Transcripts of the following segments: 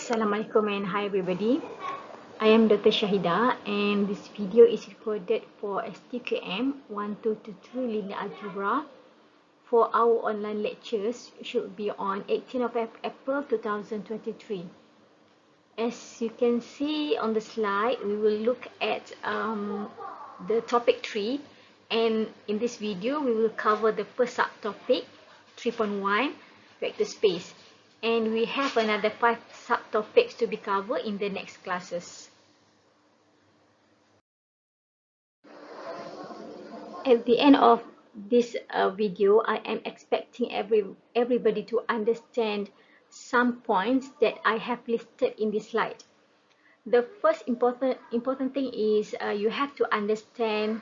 Assalamualaikum and hi everybody. I am Dr. Shahida and this video is recorded for STQM1223 Linear Algebra for our online lectures should be on 18th of April 2023. As you can see on the slide, we will look at the topic 3, and in this video we will cover the first subtopic 3.1 vector space. And we have another 5 subtopics to be covered in the next classes. At the end of this video, I am expecting everybody to understand some points that I have listed in this slide. The first important thing is you have to understand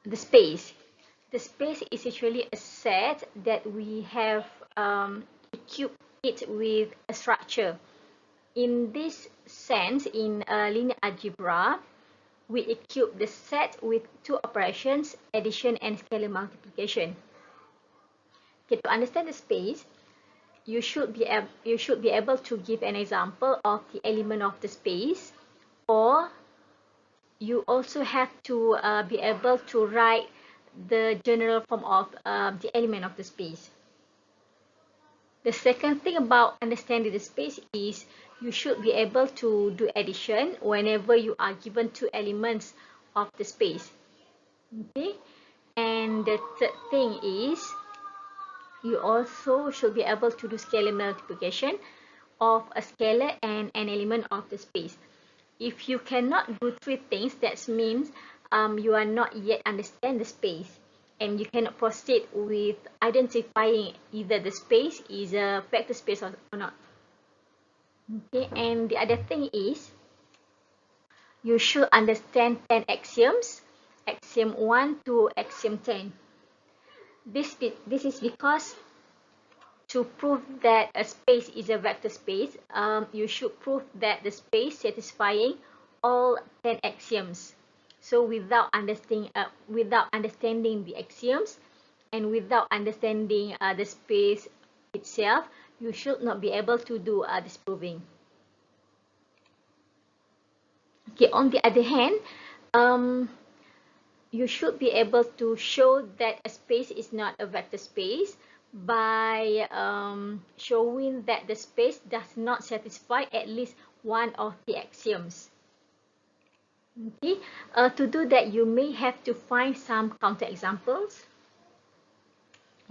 the space. The space is actually a set that we have equipped it with a structure. In this sense, in linear algebra, we equip the set with two operations, addition and scalar multiplication. Okay, to understand the space, you should be able to give an example of the element of the space, or you also have to be able to write the general form of the element of the space. The second thing about understanding the space is you should be able to do addition whenever you are given two elements of the space. Okay, and the third thing is you also should be able to do scalar multiplication of a scalar and an element of the space. If you cannot do three things, that means you are not yet understand the space, and you cannot proceed with identifying either the space is a vector space or not. Okay, and the other thing is you should understand 10 axioms, axiom 1 to axiom 10. This is because to prove that a space is a vector space, you should prove that the space satisfying all 10 axioms. So without understanding the axioms and without understanding the space itself, you should not be able to do this proving. Okay, on the other hand, you should be able to show that a space is not a vector space by showing that the space does not satisfy at least one of the axioms. Okay, to do that, you may have to find some counterexamples.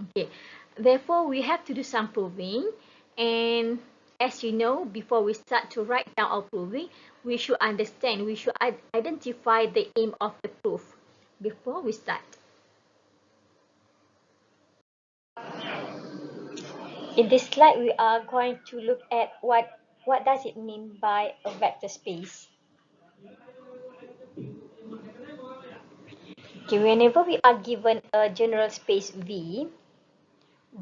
Okay, therefore we have to do some proving, and as you know, before we start to write down our proving, we should identify the aim of the proof before we start. In this slide, we are going to look at what does it mean by a vector space. Okay, whenever we are given a general space V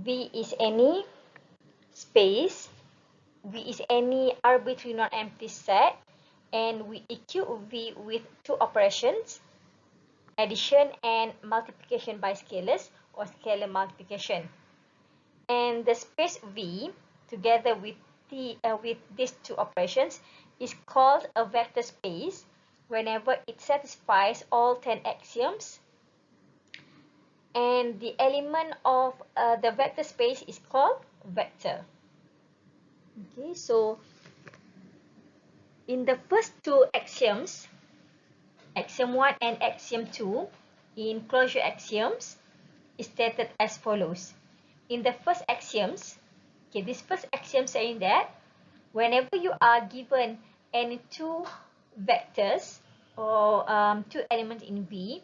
is any space, V is any arbitrary non-empty set, and we equip V with two operations, addition and multiplication by scalars or scalar multiplication. And the space V together with these two operations is called a vector space whenever it satisfies all 10 axioms, and the element of the vector space is called vector. Okay, so in the first two axioms, axiom 1 and axiom 2, in closure axioms, is stated as follows. In the first axioms, okay, this first axiom saying that whenever you are given any two vectors or two elements in V,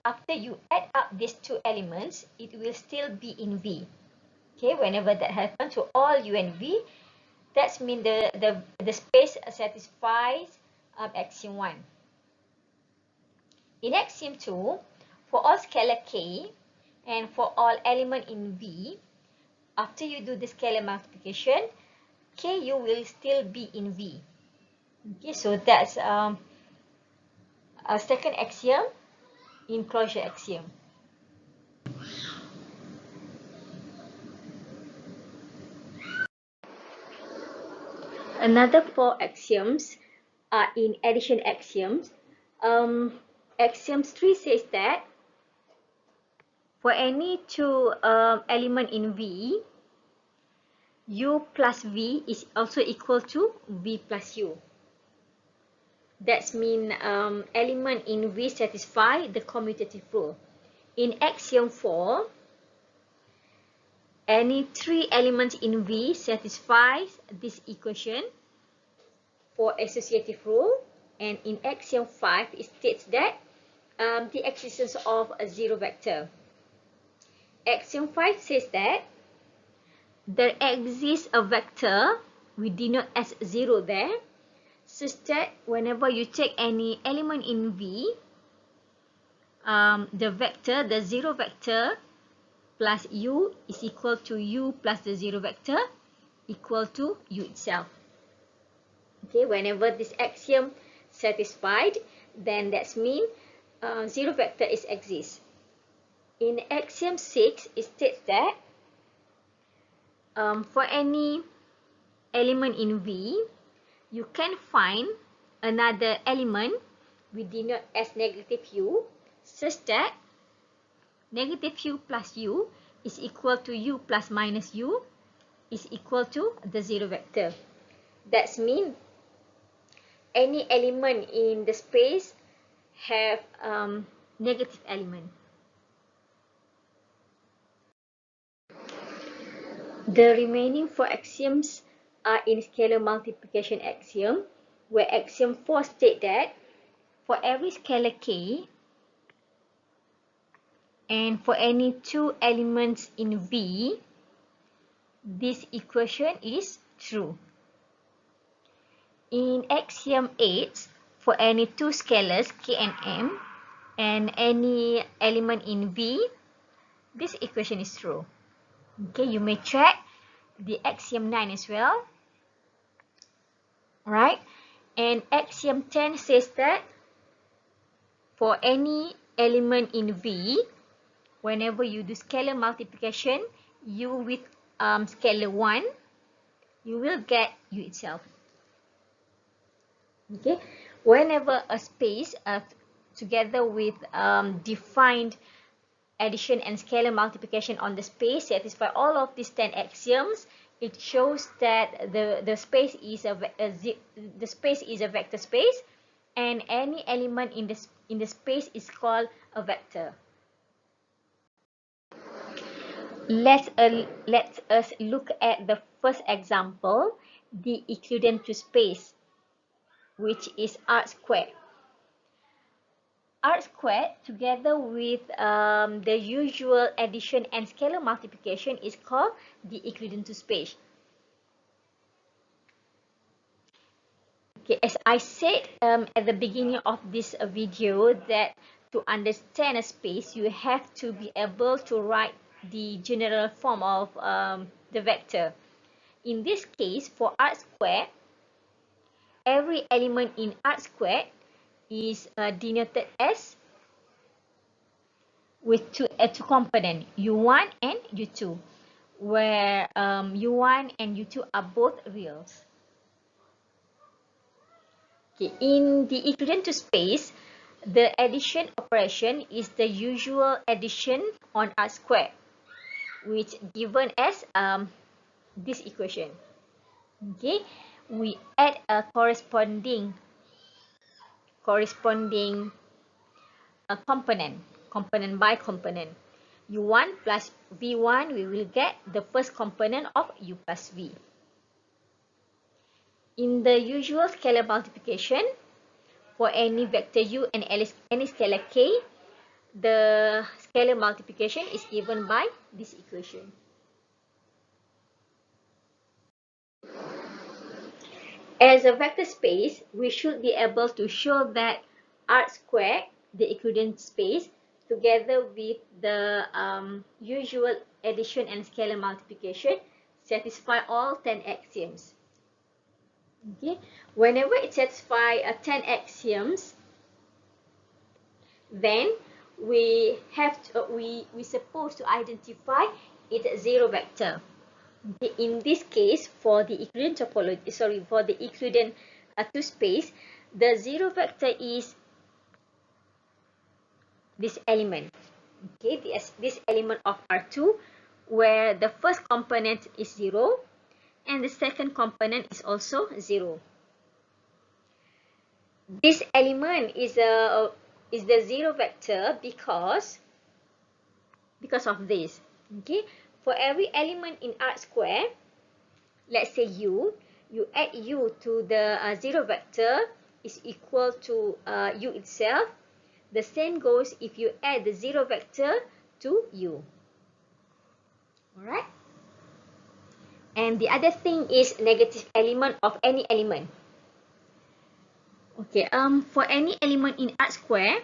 after you add up these two elements, it will still be in V. Okay, whenever that happens to all U and V, that means the space satisfies axiom 1. In axiom 2, for all scalar K and for all element in V, after you do the scalar multiplication, Ku will still be in V. Okay, so that's a second axiom in closure axiom. Another 4 axioms are in addition axioms. Axiom 3 says that for any two element in V, U plus V is also equal to V plus U. That means element in V satisfy the commutative rule. In axiom 4, any 3 elements in V satisfies this equation for associative rule. And in axiom 5, it states that the existence of a zero vector. Axiom 5 says that there exists a vector, we denote as 0 there, such that whenever you take any element in V, the zero vector plus U is equal to U plus the zero vector equal to U itself. Okay, whenever this axiom satisfied, then that means zero vector is exists. In axiom 6, it states that for any element in V, you can find another element we denote as negative U, such that negative U plus U is equal to U plus minus U is equal to the zero vector. That means any element in the space have negative element. The remaining 4 axioms are in scalar multiplication axiom, where axiom 4 states that for every scalar k and for any 2 elements in V, this equation is true. In axiom 8, for any 2 scalars k and m and any element in V, this equation is true. Okay, you may check the axiom 9 as well. Right? And axiom 10 says that for any element in V, whenever you do scalar multiplication, U with scalar 1, you will get U itself. Okay? Whenever a space together with defined addition and scalar multiplication on the space satisfy all of these 10 axioms, it shows that the space is a vector space, and any element in the space is called a vector. Let us look at the first example, the equivalent to space, which is R squared. R squared together with the usual addition and scalar multiplication is called the equivalent to space. Okay, as I said at the beginning of this video, that to understand a space, you have to be able to write the general form of the vector. In this case, for R squared, every element in R squared is denoted as with two components, U1 and U2, where U1 and U2 are both reals. Okay, in the equivalent to space, the addition operation is the usual addition on R squared, which given as this equation. Okay, we add a corresponding component by component. U1 plus V1, we will get the first component of U plus V. In the usual scalar multiplication, for any vector U and any scalar K, the scalar multiplication is given by this equation. As a vector space, we should be able to show that R squared, the equivalent space, together with the usual addition and scalar multiplication, satisfy all 10 axioms. Okay, whenever it satisfies 10 axioms, then we supposed to identify its zero vector. Okay, in this case, for the Euclidean topology, for the Euclidean two space, the zero vector is this element. Okay, this element of R2, where the first component is 0 and the second component is also 0. This element is the zero vector because of this. Okay, for every element in R square, let's say you add u to the zero vector is equal to u itself. The same goes if you add the zero vector to u. Alright? And the other thing is negative element of any element. Okay, for any element in R square,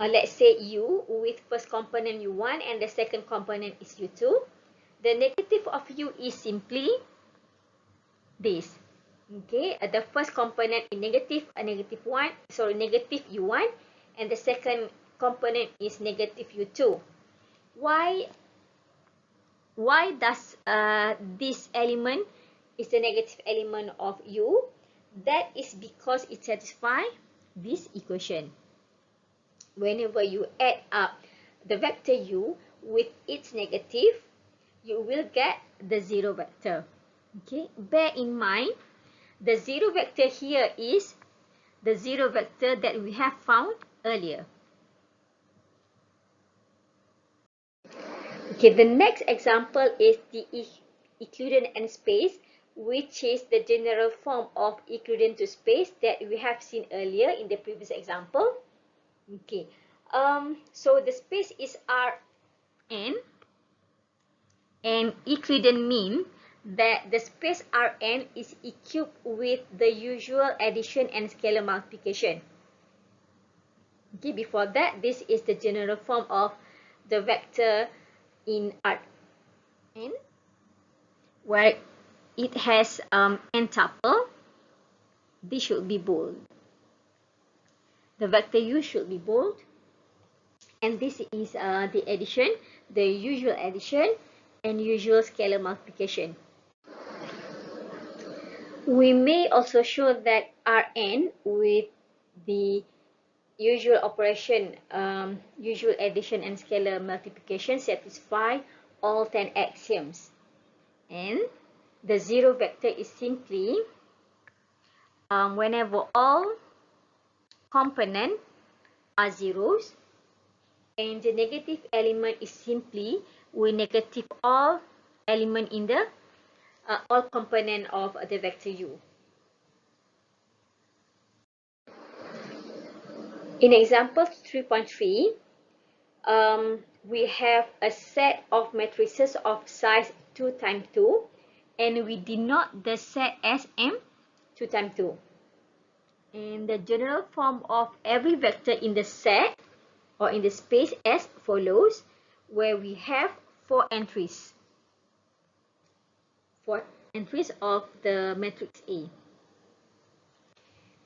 let's say u with first component u1 and the second component is u2. The negative of u is simply this. Okay, the first component is negative u1, and the second component is negative u2. Why does this element is the negative element of u? That is because it satisfies this equation. Whenever you add up the vector u with its negative, you will get the zero vector. Okay, bear in mind, the zero vector here is the zero vector that we have found earlier. Okay, the next example is the Euclidean n space, which is the general form of Euclidean two space that we have seen earlier in the previous example. Okay, so the space is Rn, and Euclidean mean that the space Rn is equipped with the usual addition and scalar multiplication. Okay, before that, this is the general form of the vector in Rn, where it has n tuple. This should be bold. The vector u should be bold, and this is the addition, the usual addition and usual scalar multiplication. We may also show that Rn with the usual operation, usual addition and scalar multiplication satisfy all 10 axioms. And the zero vector is simply whenever all components are zeros, and the negative element is simply we negative all element in the all component of the vector u. In example 3.3, we have a set of matrices of size 2 times 2, and we denote the set as M 2 times 2. And the general form of every vector in the set or in the space as follows, where we have 4 entries. 4 entries of the matrix A.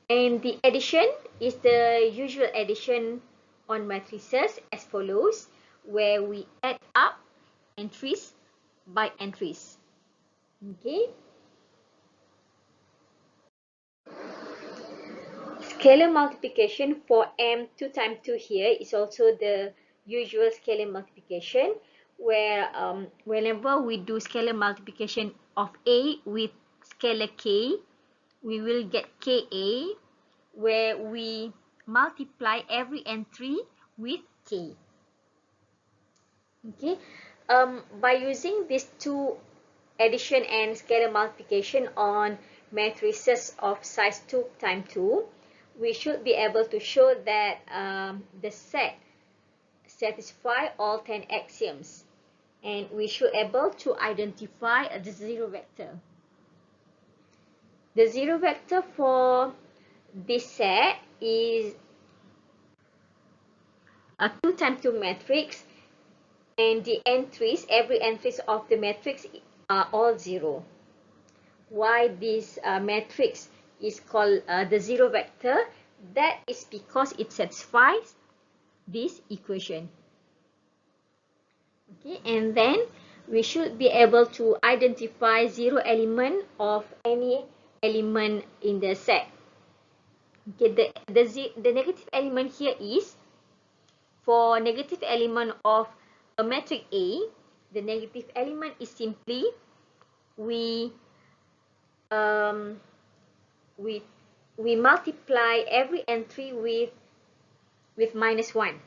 And the addition is the usual addition on matrices as follows, where we add up entries by entries. Okay. Scalar multiplication for M 2 times 2 here is also the usual scalar multiplication, where whenever we do scalar multiplication of A with scalar K, we will get Ka, where we multiply every entry with K. Okay, by using these two addition and scalar multiplication on matrices of size 2 times 2, we should be able to show that the set satisfy all 10 axioms, and we should be able to identify the zero vector. The zero vector for this set is a 2 times 2 matrix, and the entries, every entries of the matrix are all zero. Why this matrix is called the zero vector? That is because it satisfies this equation. Okay, and then we should be able to identify zero element of any element in the set. Okay, the negative element here is, for negative element of a matrix A, the negative element is simply we um, we multiply every entry with -1.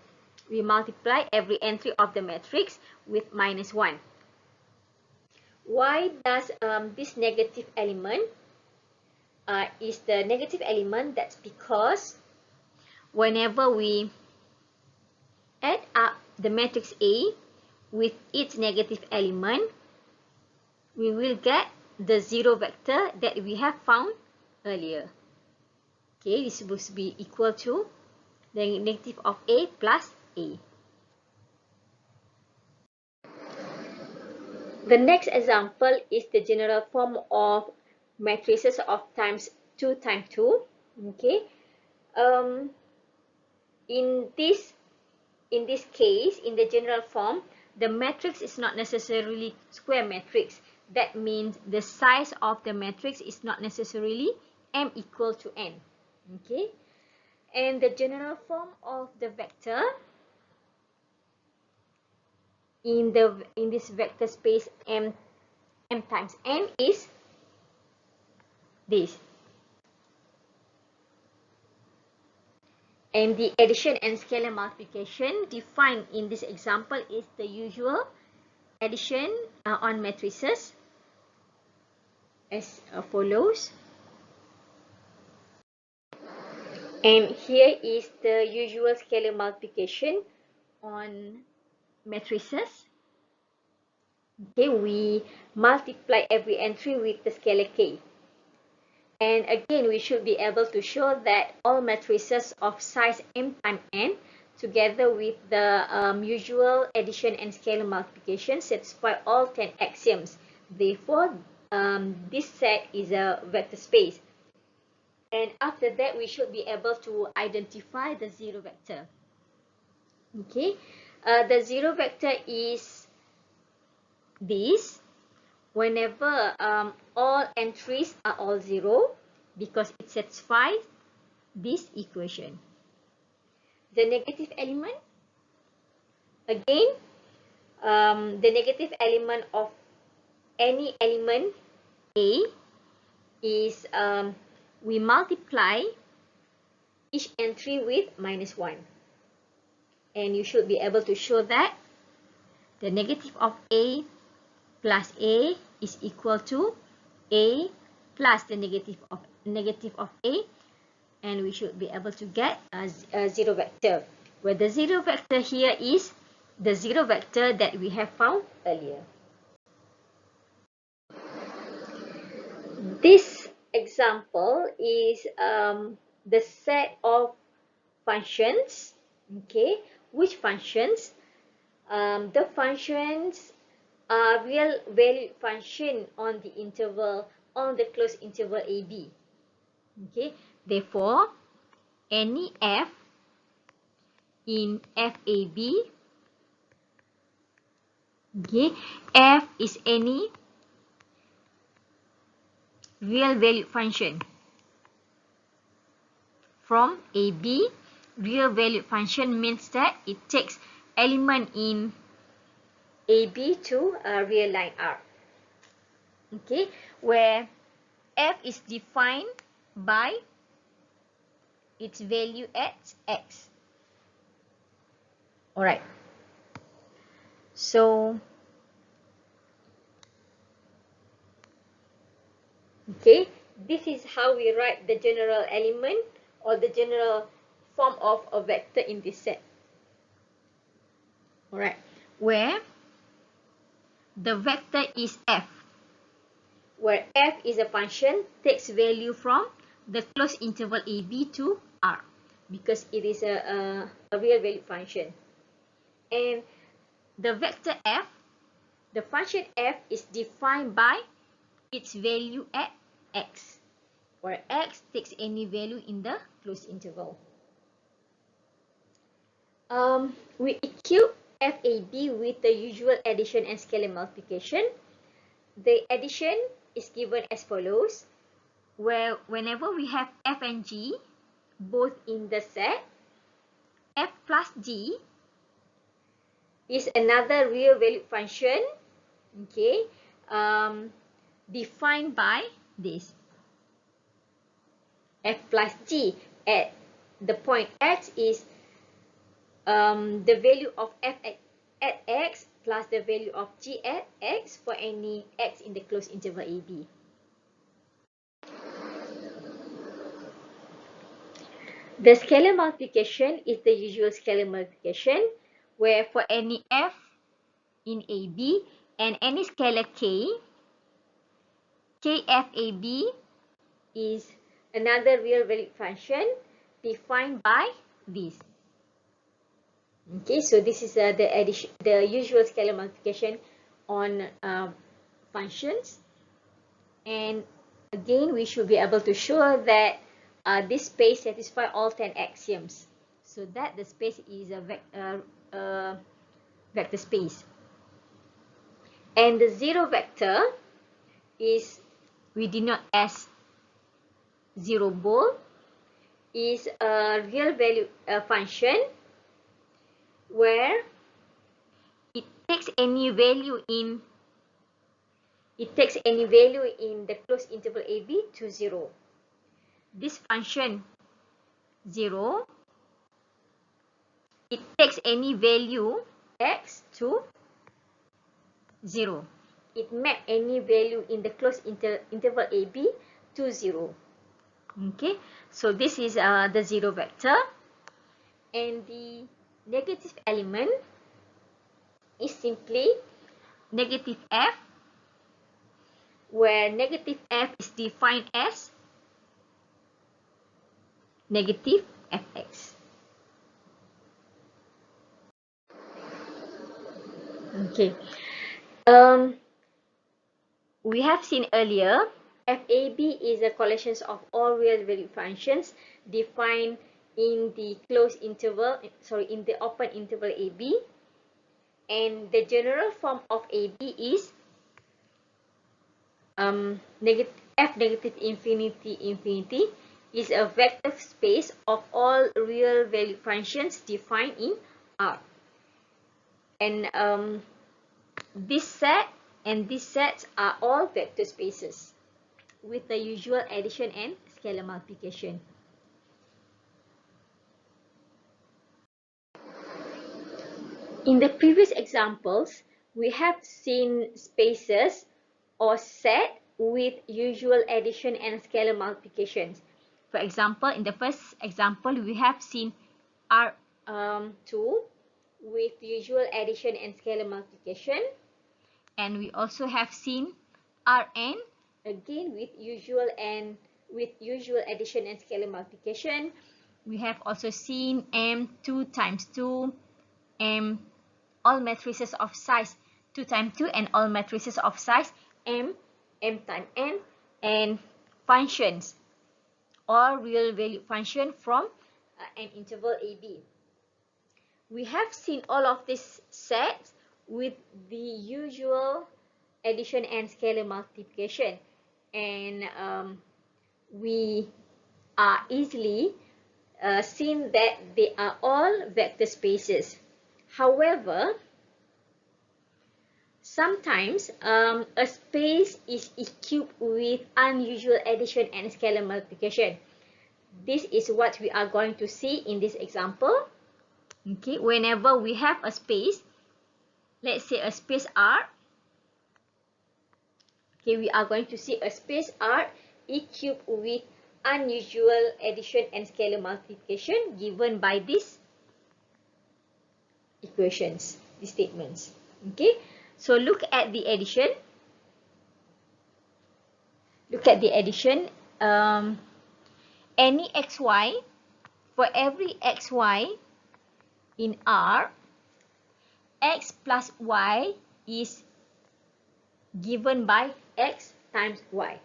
We multiply every entry of the matrix with -1. Why does this negative element is the negative element? That's because whenever we add up the matrix A with its negative element, we will get the zero vector that we have found earlier. Okay, this is supposed to be equal to the negative of A plus A. The next example is the general form of matrices of times 2 times 2. Okay, in this case, in the general form, the matrix is not necessarily square matrix. That means the size of the matrix is not necessarily m equal to n. Okay, and the general form of the vector in this vector space m times n is this. And the addition and scalar multiplication defined in this example is the usual addition on matrices as follows. And here is the usual scalar multiplication on matrices. Okay, we multiply every entry with the scalar k. And again, we should be able to show that all matrices of size m times n together with the usual addition and scalar multiplication satisfy all 10 axioms. Therefore, this set is a vector space. And after that, we should be able to identify the zero vector. Okay, the zero vector is this. Whenever all entries are all zero, because it satisfies this equation. The negative element, again, the negative element of any element A is we multiply each entry with -1. And you should be able to show that the negative of A plus A is equal to A plus the negative of A, and we should be able to get a zero vector, where the zero vector here is the zero vector that we have found earlier. This example is the set of functions. Okay, which functions? The functions are real valued function on the interval, on the closed interval AB. Okay, therefore, any f in FAB, okay, f is any real valued function from AB. Real valued function means that it takes element in AB to a real line R. Okay, where f is defined by its value at x. Alright, so okay, this is how we write the general element or the general form of a vector in this set. Alright, where the vector is f, where f is a function takes value from the closed interval AB to R, because it is a real valued function. And the vector f, the function f is defined by its value at x, where x takes any value in the closed interval. We equip FAB with the usual addition and scalar multiplication. The addition is given as follows, where whenever we have F and G both in the set, F plus G is another real valued function, okay, defined by this. F plus G at the point X is the value of F at X plus the value of G at X for any X in the closed interval AB. The scalar multiplication is the usual scalar multiplication, where for any F in AB and any scalar K, KFAB is another real valued function defined by this. Okay, so this is the usual scalar multiplication on functions, and again we should be able to show that this space satisfies all 10 axioms, so that the space is a vector space. And the zero vector is, we denote as zero ball, is a real value function where it takes any value in the closed interval AB to 0. This function 0, it takes any value x to 0. It maps any value in the closed interval AB to 0. Okay, so this is the zero vector, and the negative element is simply negative f, where negative f is defined as negative fx. Okay, we have seen earlier FAB is a collection of all real valued functions defined in the closed interval, in the open interval AB, and the general form of AB is F negative infinity infinity is a vector space of all real valued functions defined in R. And this set and these sets are all vector spaces with the usual addition and scalar multiplication. In the previous examples, we have seen spaces or set with usual addition and scalar multiplications. For example, in the first example, we have seen R2 with usual addition and scalar multiplication, and we also have seen Rn again with usual addition and scalar multiplication. We have also seen M2 times 2, M all matrices of size 2 times 2, and all matrices of size M times N, and functions or real value function from an interval AB. We have seen all of these sets with the usual addition and scalar multiplication, and we are easily seen that they are all vector spaces. However, sometimes a space is equipped with unusual addition and scalar multiplication. This is what we are going to see in this example. Okay, whenever we have a space, let's say a space R. Okay, we are going to see a space R equipped with unusual addition and scalar multiplication given by these equations, these statements. Okay, so look at the addition. Look at the addition. Any xy, for every xy in R, x plus y is given by x times y.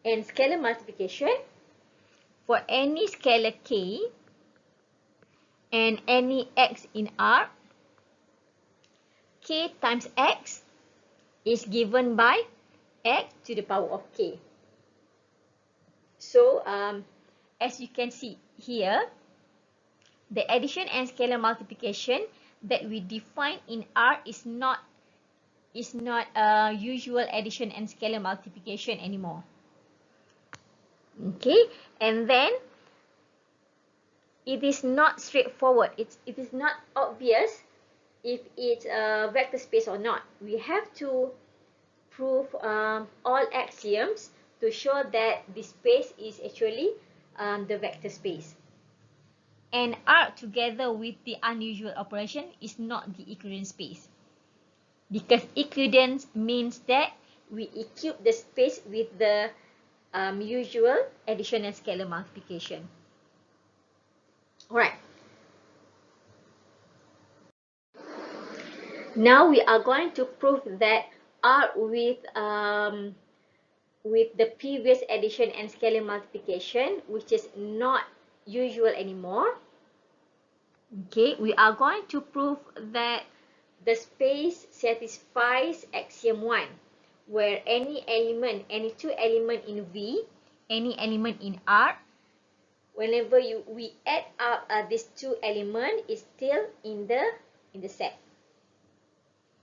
And scalar multiplication, for any scalar k and any x in R, k times x is given by x to the power of k. So as you can see here, the addition and scalar multiplication that we define in R is not usual addition and scalar multiplication anymore. Okay, and then it is not straightforward. It is not obvious if it's a vector space or not. We have to prove all axioms to show that this space is actually the vector space. And R together with the unusual operation is not the equivalent space. Because equivalence means that we equip the space with the usual addition and scalar multiplication. Alright. Now we are going to prove that R with the previous addition and scalar multiplication, which is not usual anymore. Okay, we are going to prove that the space satisfies axiom 1, where any two element in V, any element in R, whenever we add up these two elements, is still in the set.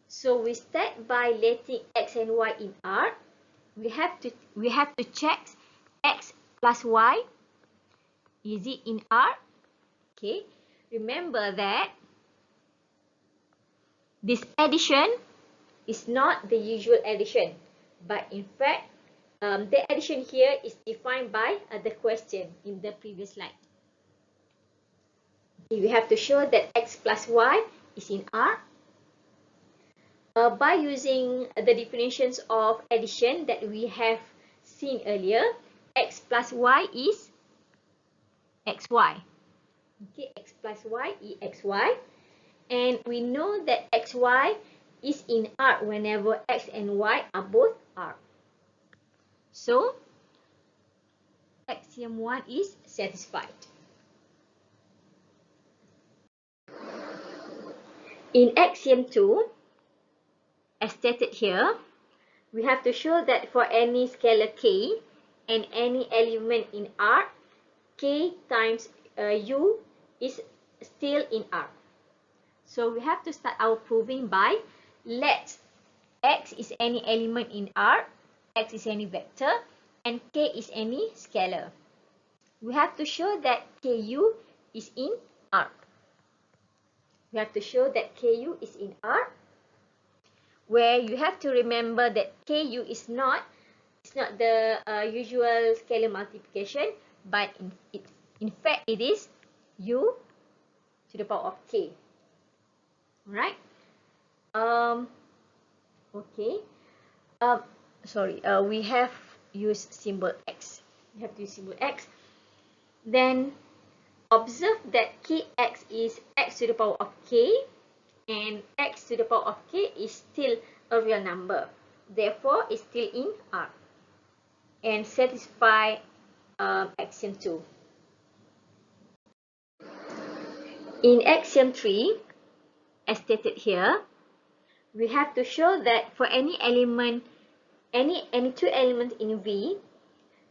So we start by letting x and y in R. We have to check x plus y, is it in R? Okay, remember that this addition is not the usual addition, but in fact the addition here is defined by the question in the previous slide. Okay, we have to show that x plus y is in R. By using the definitions of addition that we have seen earlier, x plus y is xy. Okay, x plus y is xy. And we know that xy is in R whenever x and y are both R. So, axiom 1 is satisfied. In axiom 2, as stated here, we have to show that for any scalar k and any element in R, k times u is still in R. So we have to start our proving by let x is any element in R, x is any vector, and k is any scalar. We have to show that ku is in R. We have to show that ku is in R, where you have to remember that ku is not the usual scalar multiplication, but in fact it is u to the power of k. Alright. Okay. We have used symbol x. We have to use symbol x. Then observe that kx is x to the power of k, and x to the power of k is still a real number. Therefore, it's still in R and satisfy axiom 2. In axiom 3, as stated here, we have to show that for any element, any two elements in V,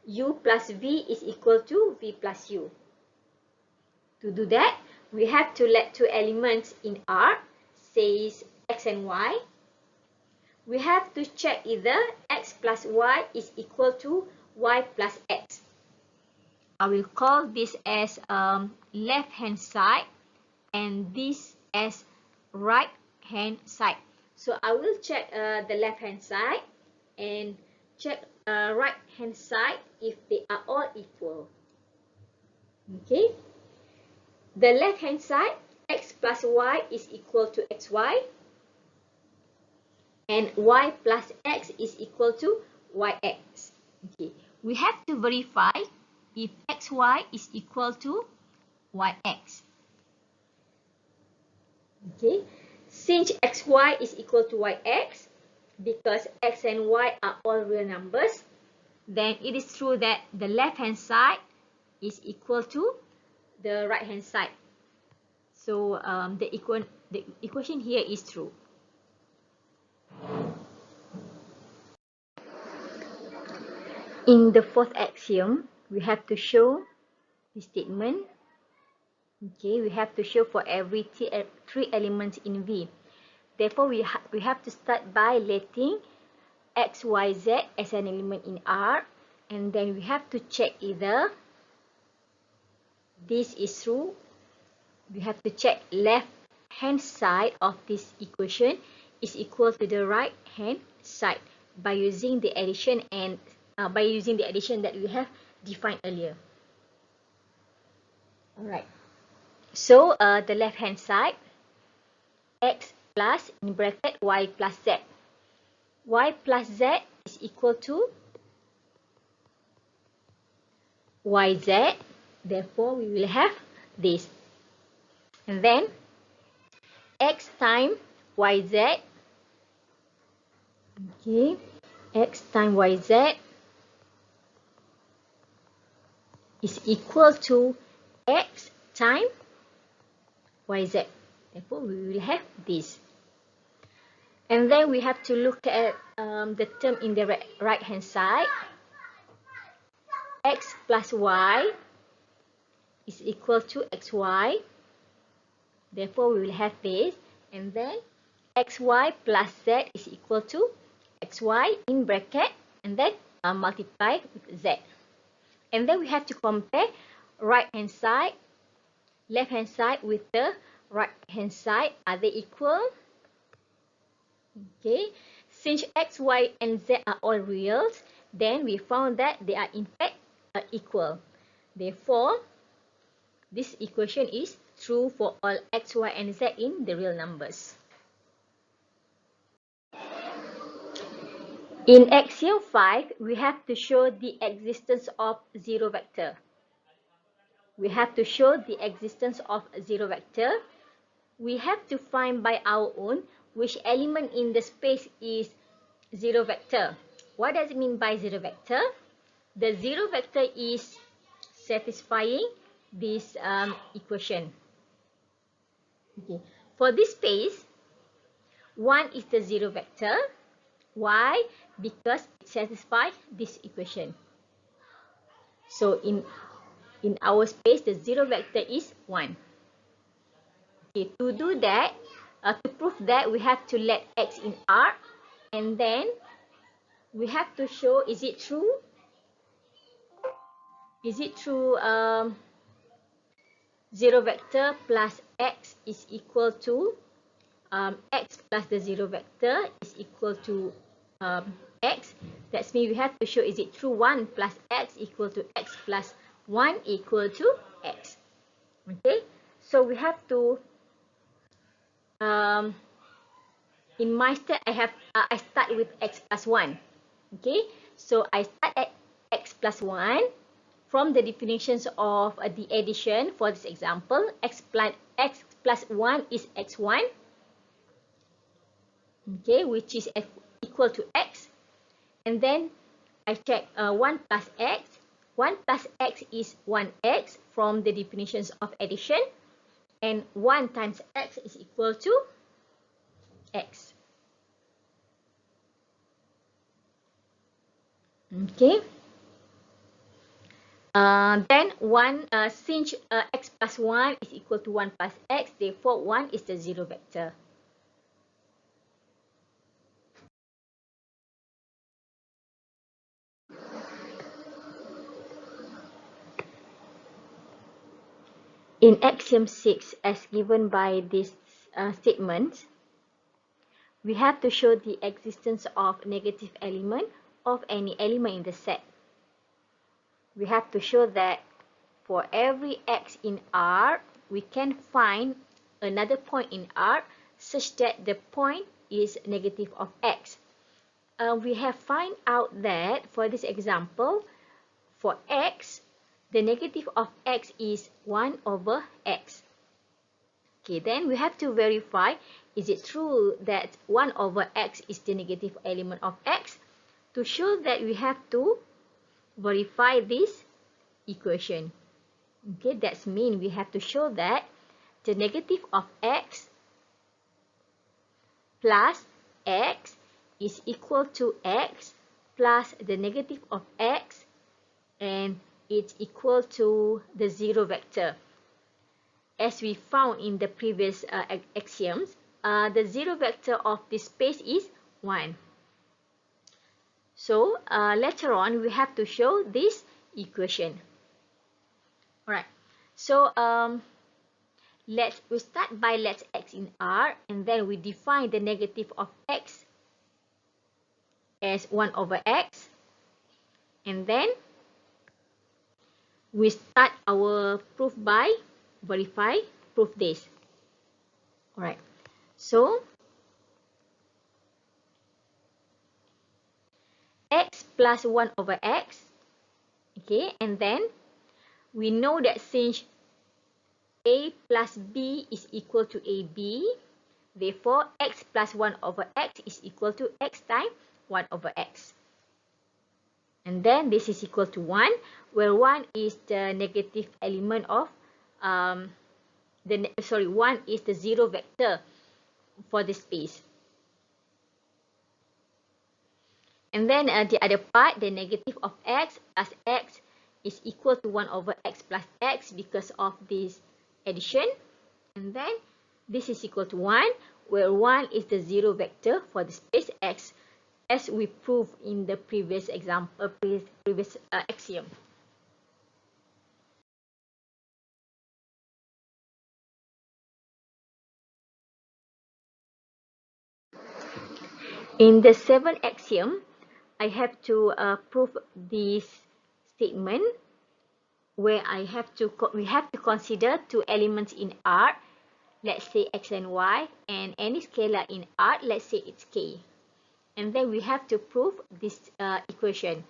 u plus v is equal to v plus u. To do that, we have to let two elements in R, says x and y. We have to check either x plus y is equal to y plus x. I will call this as left hand side and this as right hand side. So I will check the left hand side and check right hand side if they are all equal. Okay, the left hand side, x plus y is equal to xy, and y plus x is equal to yx. Okay, we have to verify if xy is equal to yx. Okay, since xy is equal to yx, because x and y are all real numbers, then it is true that the left hand side is equal to the right hand side. So the equation here is true. In the fourth axiom, we have to show the statement. Okay, we have to show for every three elements in V. Therefore, we have to start by letting X, Y, Z as an element in R, and then we have to check either this is true. We have to check left hand side of this equation is equal to the right hand side by using the addition and that we have defined earlier. Alright. So the left hand side, X plus in bracket Y plus Z. Y plus Z is equal to YZ. Therefore, we will have this. And then X times YZ. Okay. X times YZ is equal to X times YZ. Therefore, we will have this. And then we have to look at the term in the right hand side. X plus Y is equal to XY. Therefore, we will have this. And then XY plus Z is equal to XY in bracket. And then multiply with Z. And then we have to compare right hand side, left hand side with the right hand side. Are they equal? Okay. Since X, Y, and Z are all reals, then we found that they are in fact equal. Therefore, this equation is true for all X, Y, and Z in the real numbers. In axiom 5, we have to show the existence of zero vector. We have to show the existence of zero vector. We have to find by our own which element in the space is zero vector. What does it mean by zero vector? The zero vector is satisfying this equation. Okay. For this space, 1 is the zero vector. Why? Because it satisfies this equation. So in our space, the zero vector is 1. Okay, to do that, to prove that, we have to let X in R, and then we have to show, is it true? Is it true zero vector plus X is equal to X plus the zero vector is equal to X? That means we have to show, is it true 1 plus X equal to X plus 1 equal to X? Okay, so we have to in my step, I start with X plus 1. Okay, so I start at X plus 1 from the definitions of the addition. For this example, X plus 1 is X1. Okay, which is equal to X. And then I check 1 plus X. 1 plus X is 1X from the definitions of addition. And 1 times X is equal to X. Okay. Then since X plus 1 is equal to 1 plus X, therefore 1 is the zero vector. In axiom 6, as given by this statement, we have to show the existence of negative element of any element in the set. We have to show that for every X in R, we can find another point in R such that the point is negative of X. We have found out that for this example, for X, the negative of X is 1 over X. Okay, then we have to verify, is it true that 1 over X is the negative element of X? To show that, we have to verify this equation. Okay, that means we have to show that the negative of X plus X is equal to X plus the negative of X and it's equal to the 0 vector. As we found in the previous axioms, the 0 vector of this space is 1. So later on, we have to show this equation. Alright, so we start by let x in R, and then we define the negative of x as 1 over x, and then we start our proof by proof this. Alright, so x plus 1 over x, okay, and then we know that since a plus b is equal to ab, therefore x plus 1 over x is equal to x times 1 over x. And then this is equal to 1, where 1 is the negative element of 1 is the 0 vector for the space. And then the other part, the negative of x plus x is equal to 1 over x plus x because of this addition. And then this is equal to 1, where 1 is the 0 vector for the space x, as we proved in the previous example, previous axiom. In the seventh axiom, I have to prove this statement where we have to consider two elements in R, let's say x and y, and any scalar in R, let's say it's k. And then we have to prove this equation.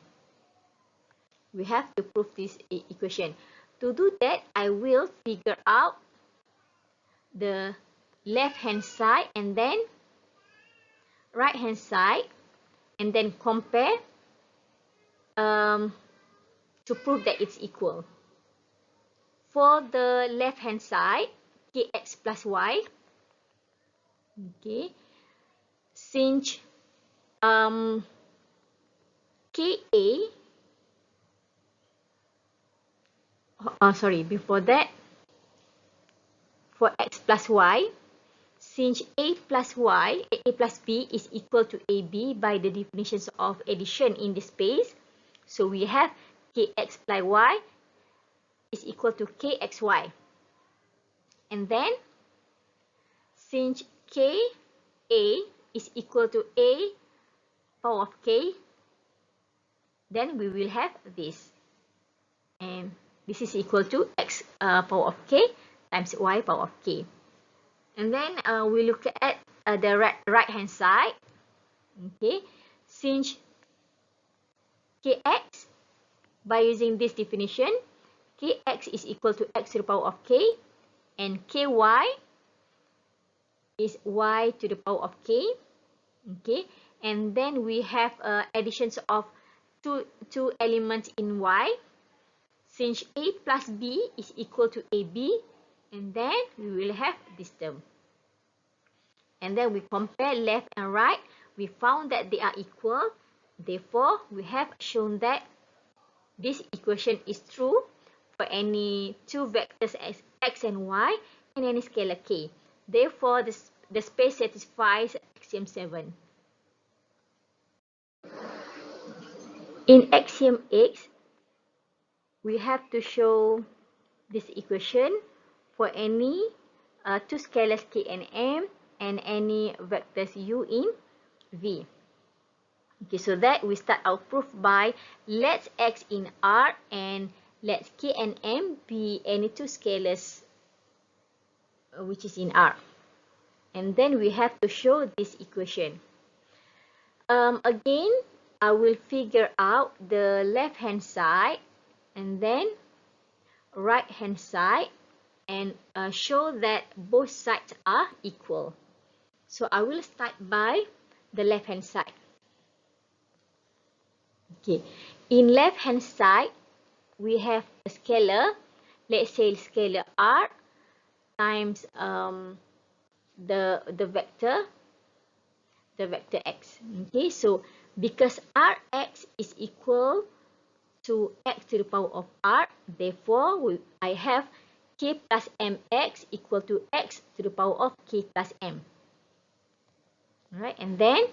We have to prove this equation. To do that, I will figure out the left hand side and then right hand side, and then compare to prove that it's equal. For the left hand side, kx plus y, okay, since ka, before that, for x plus y, since a plus b is equal to ab by the definitions of addition in this space, so we have kx plus y is equal to kxy. And then, since ka is equal to a power of k, then we will have this. And this is equal to x power of k times y power of k. And then we look at the right hand side. Okay, since kx, by using this definition, kx is equal to x to the power of k, and ky is y to the power of k. Okay, and then we have additions of two elements in y, since a plus b is equal to ab, and then we will have this term. And then we compare left and right. We found that they are equal. Therefore, we have shown that this equation is true for any two vectors as x and y and any scalar k. Therefore, the space satisfies axiom 7. In axiom x, we have to show this equation for any two scalars k and m and any vectors u in V. Okay, so that we start our proof by let x in R and let k and m be any two scalars which is in R. And then we have to show this equation. Again, I will figure out the left hand side and then right hand side and show that both sides are equal. So I will start by the left hand side. Okay, in left hand side, we have a scalar, let's say scalar R times the vector x. Okay, so because Rx is equal to x to the power of r. Therefore, I have k plus mx equal to x to the power of k plus m. Alright, and then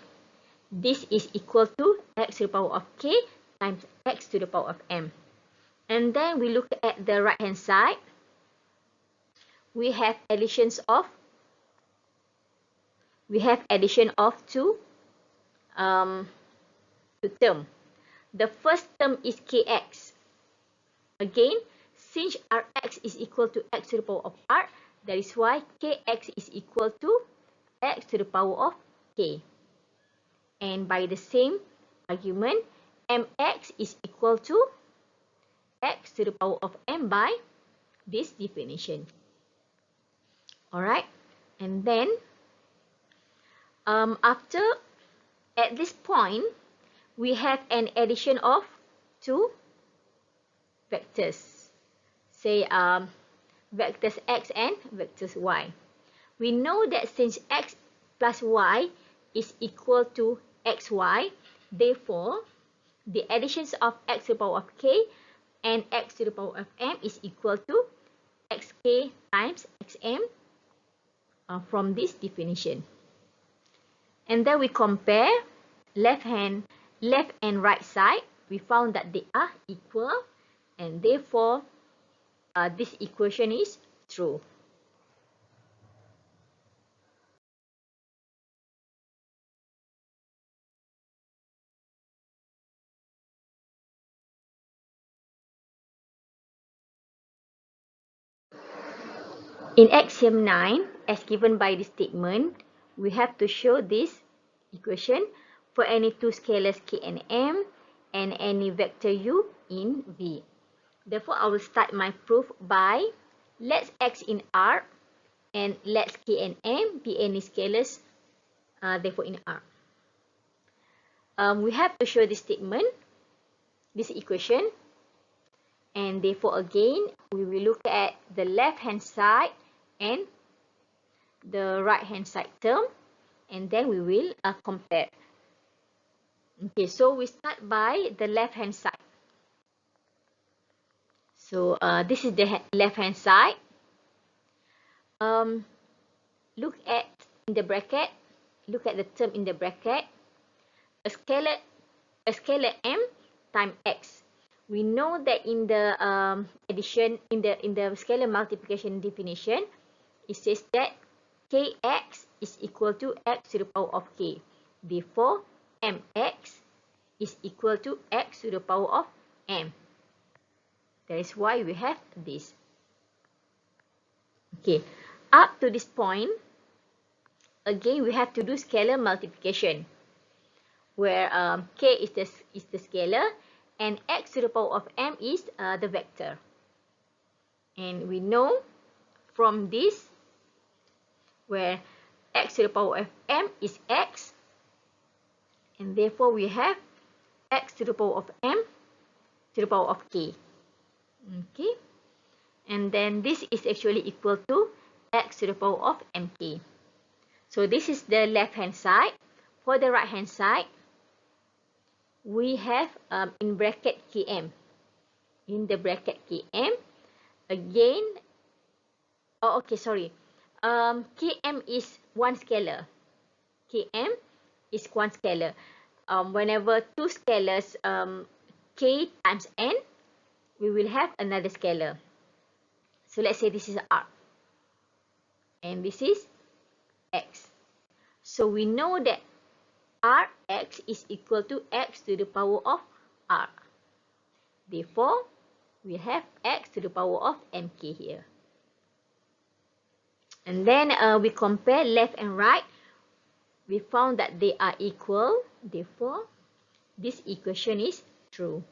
this is equal to x to the power of k times x to the power of m. And then we look at the right hand side. We have addition of two terms. The first term is kx. Again, since rx is equal to x to the power of r, that is why kx is equal to x to the power of k. And by the same argument, mx is equal to x to the power of m by this definition. Alright, and then at this point, we have an addition of two vectors, say vectors x and vectors y. We know that since x plus y is equal to xy, therefore the additions of x to the power of k and x to the power of m is equal to xk times xm from this definition. And then we compare left and right side. We found that they are equal, and therefore this equation is true. In axiom 9, as given by the statement, we have to show this equation for any two scalars k and m and any vector u in V. Therefore, I will start my proof by let's x in R and let's k and m be any scalars, therefore in R. We have to show this statement, this equation, and therefore again, we will look at the left hand side and the right hand side term, and then we will compare. Okay, so we start by the left hand side. So this is the left hand side. Look at in the bracket. Look at the term in the bracket. A scalar m times x. We know that in the addition, in the scalar multiplication definition, it says that kx is equal to x to the power of k. Therefore, mx is equal to x to the power of m. That is why we have this. Okay, up to this point, again we have to do scalar multiplication, where k is the scalar and x to the power of m is the vector. And we know from this, where x to the power of m is x, and therefore we have x to the power of m to the power of k. Okay, and then this is actually equal to x to the power of mk. So this is the left hand side. For the right hand side, we have in bracket km. In the bracket km, again, km is one scalar. Km is one scalar. Whenever two scalars k times n, we will have another scalar. So let's say this is r, and this is x. So we know that rx is equal to x to the power of r. Therefore, we have x to the power of mk here. And then we compare left and right. We found that they are equal. Therefore, this equation is true.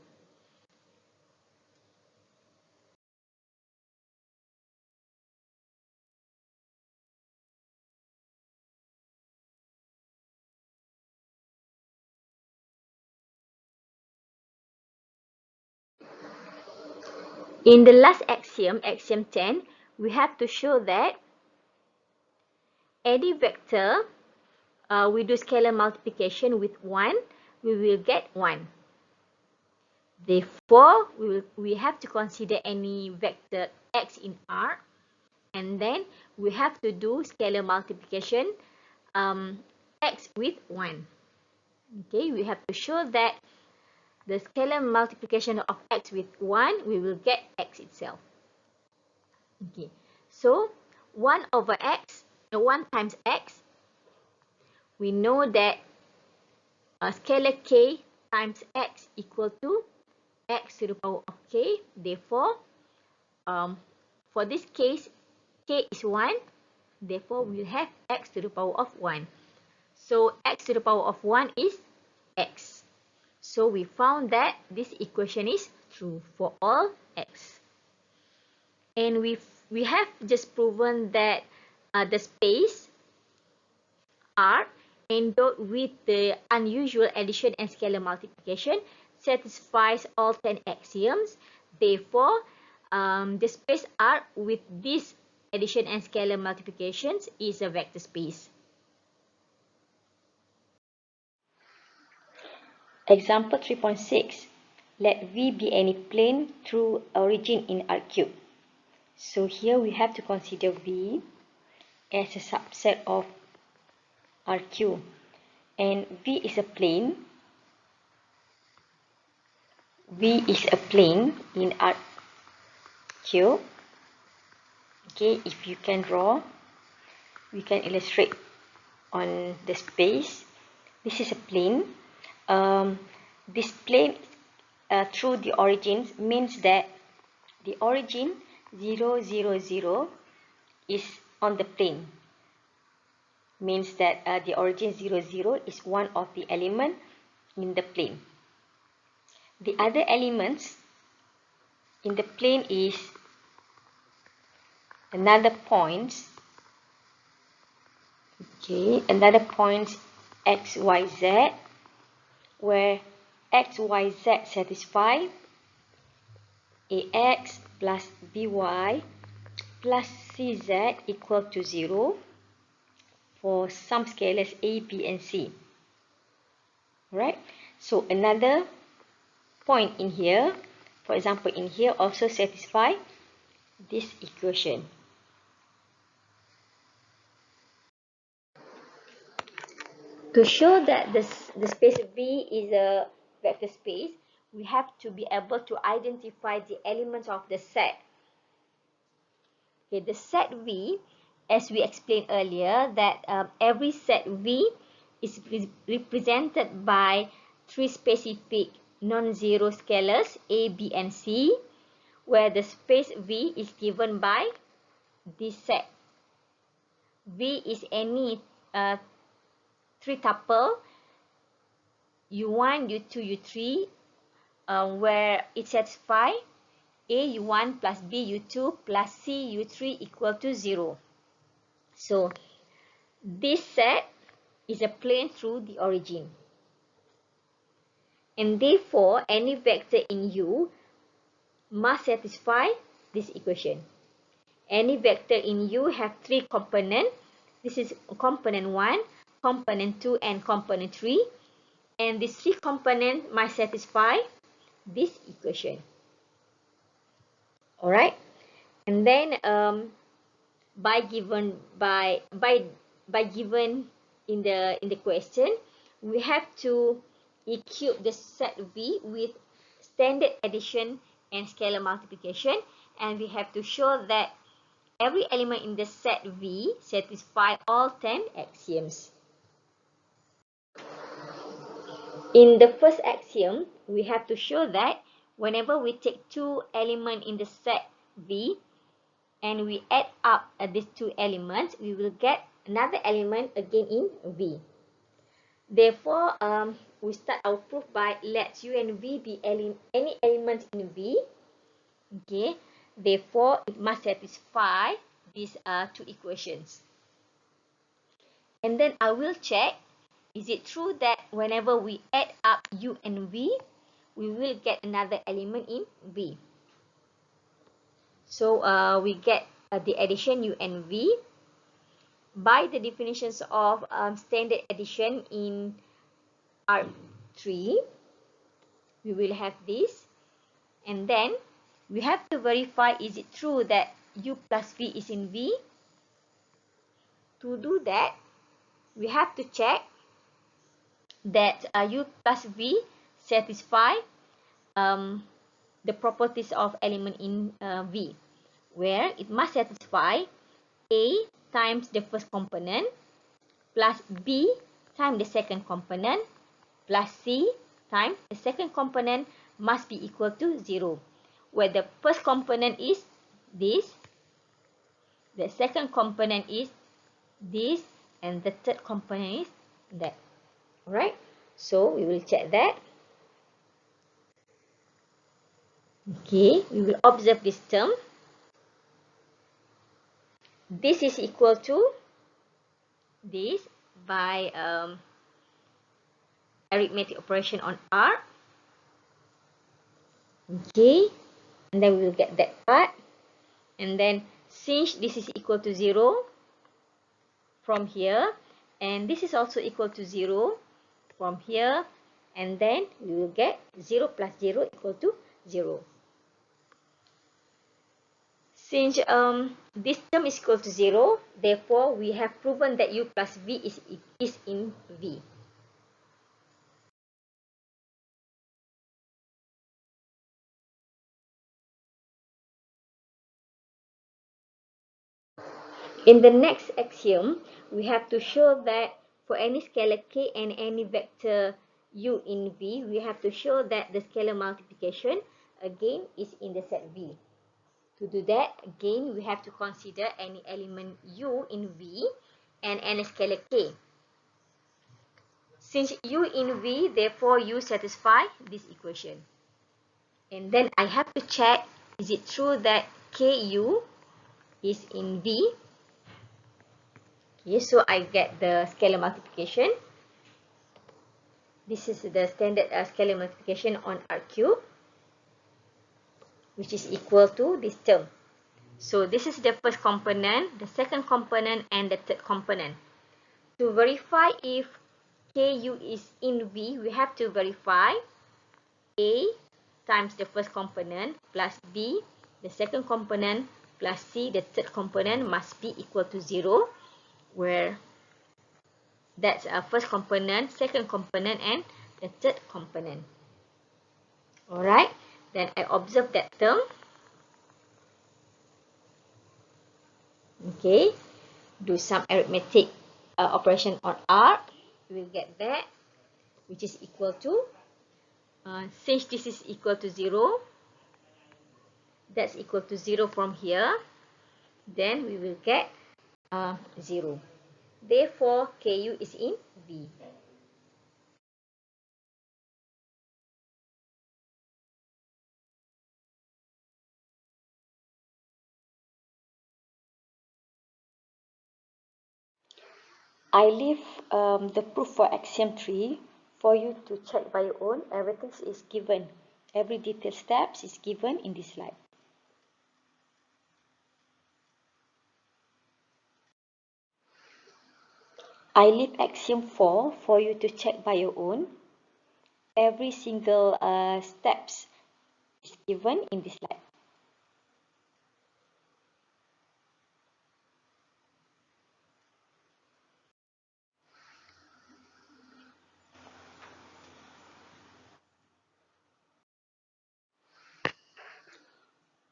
In the last axiom, axiom 10, we have to show that any vector, we do scalar multiplication with 1, we will get 1. Therefore, we have to consider any vector x in R, and then we have to do scalar multiplication x with 1. Okay, we have to show that the scalar multiplication of x with 1, we will get x itself. Okay, so 1 over x, 1 times x, we know that scalar k times x equal to x to the power of k. Therefore, for this case, k is 1. Therefore, we'll have x to the power of 1. So, x to the power of 1 is x. So, we found that this equation is true for all x. And we have just proven that the space R endowed with the unusual addition and scalar multiplication satisfies all 10 axioms. Therefore, the space R with this addition and scalar multiplications is a vector space. Example 3.6. Let V be any plane through origin in R3. So here we have to consider V as a subset of RQ, and V is a plane. V is a plane in RQ. Okay, if you can draw, we can illustrate on the space. This is a plane. This plane through the origins means that the origin 0, 0, 0 is on the plane. Means that the origin 0, 0 is one of the element in the plane. The other elements in the plane is another point. Okay, another point x, y, z, where x, y, z satisfy ax plus by plus cz equal to 0 for some scalars a, b, and c. Right? So another point in here, for example, in here also satisfy this equation. To show that the space V is a vector space, we have to be able to identify the elements of the set. Okay, the set V, as we explained earlier, that every set V is represented by three specific non-zero scalars A, B, and C, where the space V is given by this set. V is any three tuple U1, U2, U3, where it satisfies A U1 plus B U2 plus C U3 equal to 0. So, this set is a plane through the origin. And therefore, any vector in U must satisfy this equation. Any vector in U have three components. This is component 1, component 2, and component 3. And these three components must satisfy this equation. Alright, and then by given in the question, we have to equip the set V with standard addition and scalar multiplication, and we have to show that every element in the set V satisfy all 10 axioms. In the first axiom, we have to show that whenever we take two elements in the set V and we add up these two elements, we will get another element again in V. Therefore, we start our proof by let U and V be any element in V. Okay. Therefore, it must satisfy these two equations. And then I will check, is it true that whenever we add up U and V, we will get another element in V. So we get the addition U and V. By the definitions of standard addition in R3, we will have this. And then we have to verify, is it true that u plus v is in V? To do that, we have to check that u plus v satisfy the properties of element in V, where it must satisfy A times the first component plus B times the second component plus C times the second component must be equal to 0, where the first component is this, the second component is this, and the third component is that. Alright, so we will check that. Okay, we will observe this term. This is equal to this by arithmetic operation on R. Okay, and then we will get that part. And then since this is equal to 0 from here, and this is also equal to 0 from here, and then we will get 0 plus 0 equal to 0. Since this term is equal to 0, therefore we have proven that u plus v is in V. In the next axiom, we have to show that for any scalar k and any vector u in V, we have to show that the scalar multiplication again is in the set V. To do that, again, we have to consider any element u in V and any scalar k. Since u in V, therefore u satisfy this equation. And then I have to check, is it true that ku is in V? Okay, so I get the scalar multiplication. This is the standard scalar multiplication on R cube, which is equal to this term. So this is the first component, the second component, and the third component. To verify if ku is in V, we have to verify A times the first component plus B, the second component, plus C, the third component, must be equal to 0, where that's our first component, second component, and the third component. Alright, then I observe that term. Okay, do some arithmetic operation on R. We will get that, which is equal to, since this is equal to 0, that's equal to 0 from here, then we will get 0. Therefore, ku is in V. I leave the proof for axiom 3 for you to check by your own. Everything is given. Every detailed steps is given in this slide. I leave axiom 4 for you to check by your own. Every single steps is given in this slide.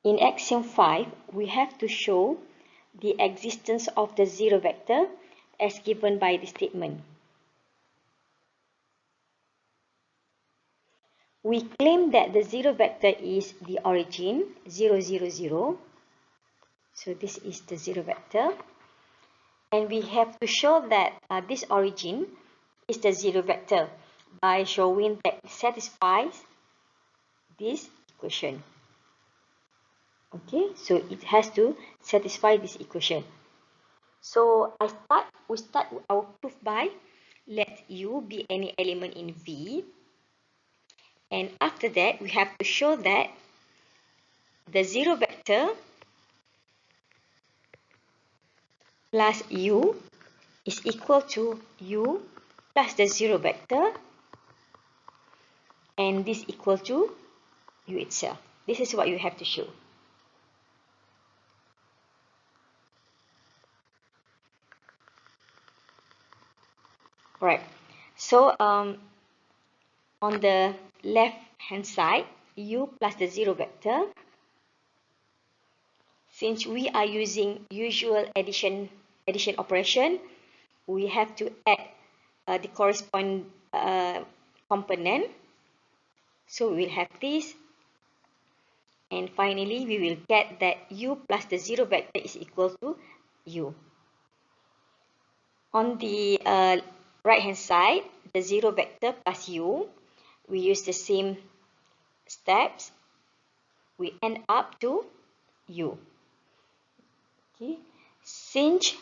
In axiom 5, we have to show the existence of the zero vector as given by the statement. We claim that the zero vector is the origin 0, 0, 0. So this is the zero vector. And we have to show that this origin is the zero vector by showing that it satisfies this equation. Okay, so it has to satisfy this equation. So we start our proof by let u be any element in V. And after that, we have to show that the zero vector plus u is equal to u plus the zero vector, and this equal to u itself. This is what you have to show. Right. So on the left hand side, u plus the 0 vector. Since we are using usual addition operation, we have to add the corresponding component. So we will have this, and finally we will get that u plus the 0 vector is equal to u. On the right hand side, the 0 vector plus u, we use the same steps. We end up to u. Okay. Since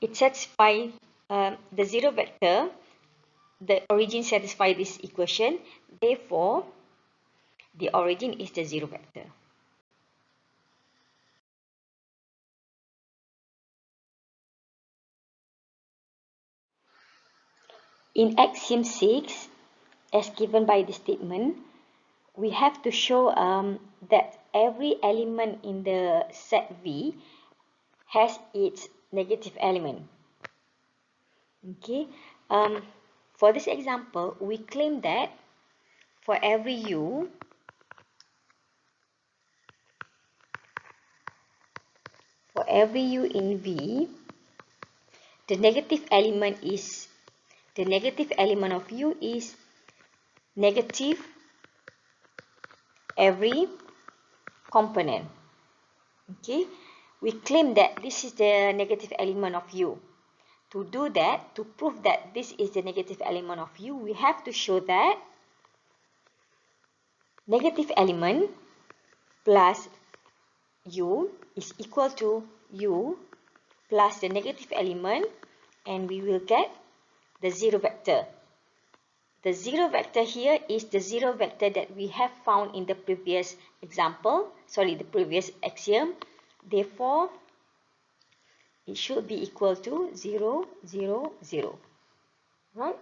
it satisfies the 0 vector, the origin satisfies this equation, therefore the origin is the 0 vector. In axiom 6, as given by the statement, we have to show that every element in the set V has its negative element. Okay. For this example, we claim that for every u, in V, the negative element of u is negative every component. Okay, we claim that this is the negative element of u. To do that, to prove that this is the negative element of u, we have to show that negative element plus u is equal to u plus the negative element, and we will get the 0 vector. The 0 vector here is the 0 vector that we have found in the previous example, the previous axiom. Therefore, it should be equal to 0, 0, 0. Right?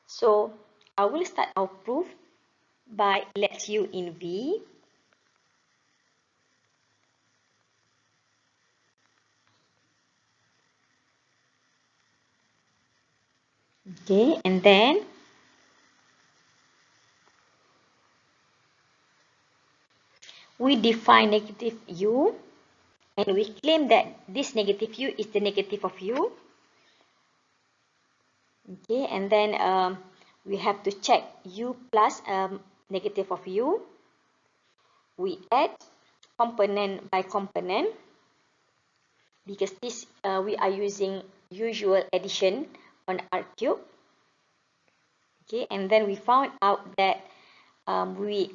So, I will start our proof by let u in V. Okay, and then we define negative u, and we claim that this negative u is the negative of u. Okay, and then we have to check u plus negative of u. We add component by component because this we are using usual addition on R cube. Okay, and then we found out that we